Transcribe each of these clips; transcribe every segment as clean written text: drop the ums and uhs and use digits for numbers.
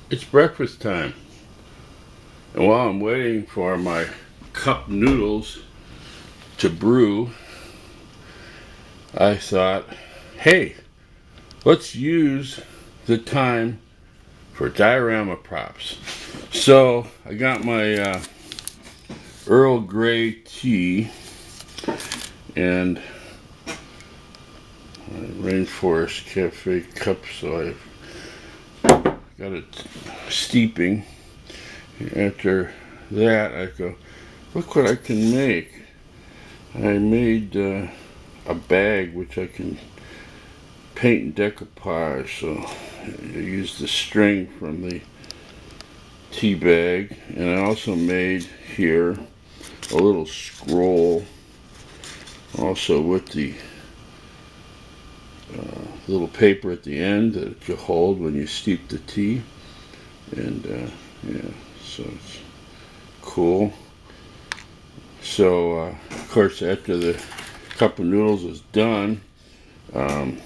It's breakfast time. And while I'm waiting for my cup noodles to brew, I thought, hey, let's use the time for diorama props. So I got my Earl Grey tea and Rainforest Cafe cup, so I've got it steeping. After that, I go, look what I can make. I made a bag which I can paint and decoupage. So I used the string from the tea bag, and I also made here a little scroll, also with the little paper at the end that you hold when you steep the tea. And yeah, so it's cool. So of course, after the cup of noodles is done, I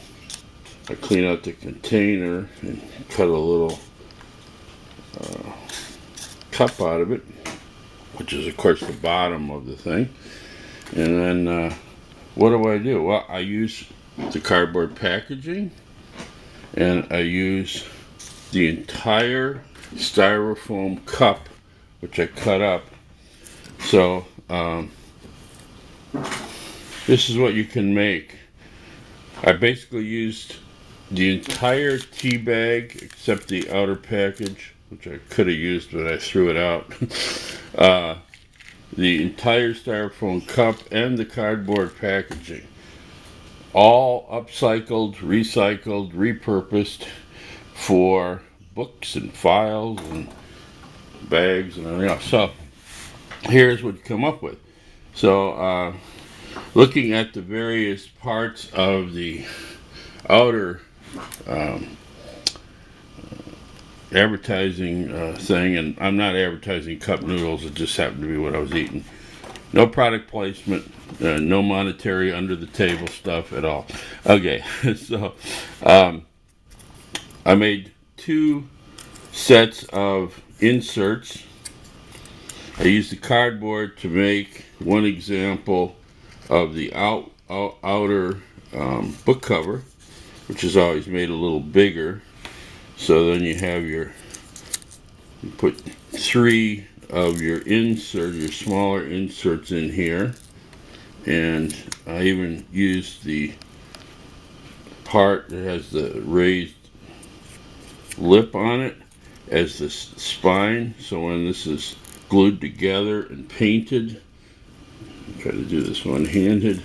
clean out the container and cut a little cup out of it, which is of course the bottom of the thing. And then what do? Well, I use the cardboard packaging, and I use the entire styrofoam cup, which I cut up. So this is what you can make. I basically used the entire tea bag except the outer package, which I could have used, but I threw it out. The entire styrofoam cup and the cardboard packaging, all upcycled, recycled, repurposed for books and files and bags and everything else. So here's what you come up with. So looking at the various parts of the outer advertising thing, and I'm not advertising cup noodles, it just happened to be what I was eating. No product placement, no monetary under the table stuff at all. Okay, so I made 2 sets of inserts. I used the cardboard to make one example of the outer book cover, which is always made a little bigger. So then you put 3 of your smaller inserts in here. And I even used the part that has the raised lip on it as the spine. So when this is glued together and painted, I'll try to do this one-handed,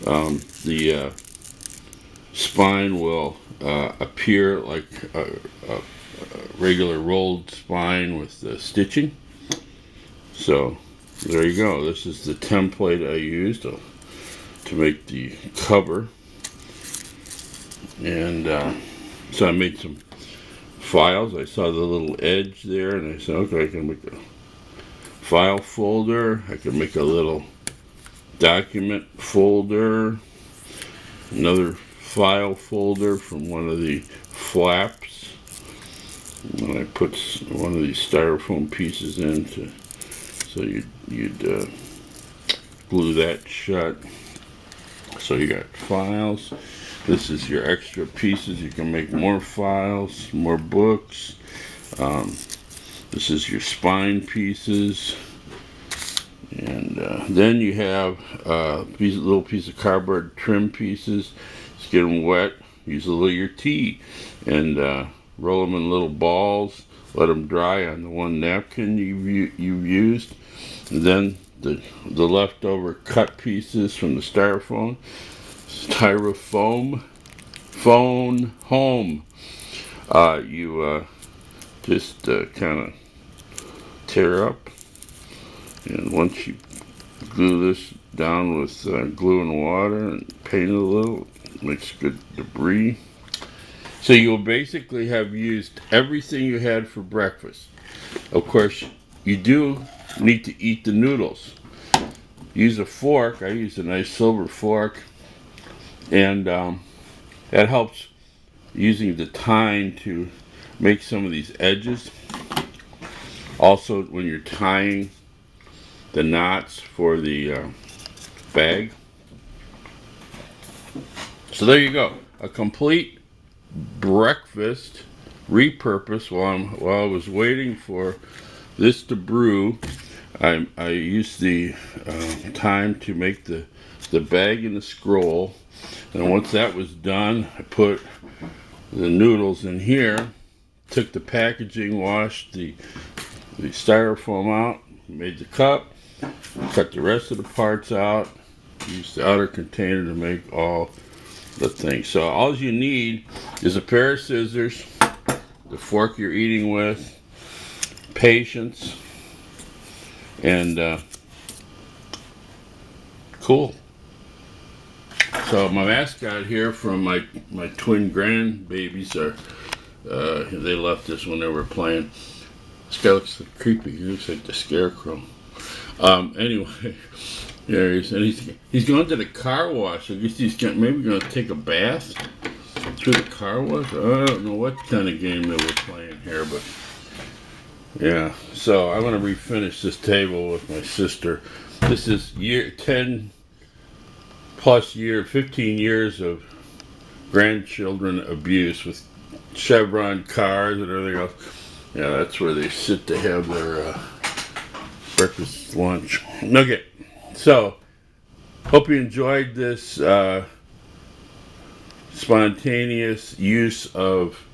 the spine will appear like a regular rolled spine with the stitching. So there you go. This is the template I used to make the cover. And so I made some files. I saw the little edge there, and I said, okay, I can make a file folder. I can make a little document folder, another file folder from one of the flaps. And I put one of these styrofoam pieces in so you'd glue that shut. So you got files. This is your extra pieces. You can make more files, more books. This is your spine pieces. And then you have a little piece of cardboard trim pieces. Just get them wet. Use a little of your tea and roll them in little balls. Let them dry on the one napkin you've used. And then the leftover cut pieces from the styrofoam phone home. You just kind of tear up, and once you glue this down with glue and water and paint it a little, it makes good debris. So you'll basically have used everything you had for breakfast. Of course, you do need to eat the noodles. Use a fork. I use a nice silver fork, and that helps using the tine to make some of these edges. Also, when you're tying the knots for the bag. So there you go, a complete breakfast repurpose. While I was waiting for this to brew, I used the time to make the bag and the scroll. And once that was done, I put the noodles in here, took the packaging, washed the styrofoam out, made the cup, cut the rest of the parts out, used the outer container to make all the things. So all you need is a pair of scissors, the fork you're eating with, patience, and cool. So my mascot here from my twin grandbabies are, they left this when they were playing. This guy looks so creepy. He looks like the Scarecrow. Anyway, there he is, and he's going to the car wash. I guess he's maybe going to take a bath through the car wash. I don't know what kind of game they were playing here, but yeah. So I'm going to refinish this table with my sister. This is 10 plus 15 years of grandchildren abuse with Chevron cars and everything else. Yeah, that's where they sit to have their breakfast, lunch. Okay, so hope you enjoyed this spontaneous use of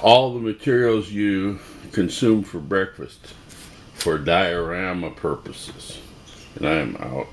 all the materials you consume for breakfast for diorama purposes. And I am out.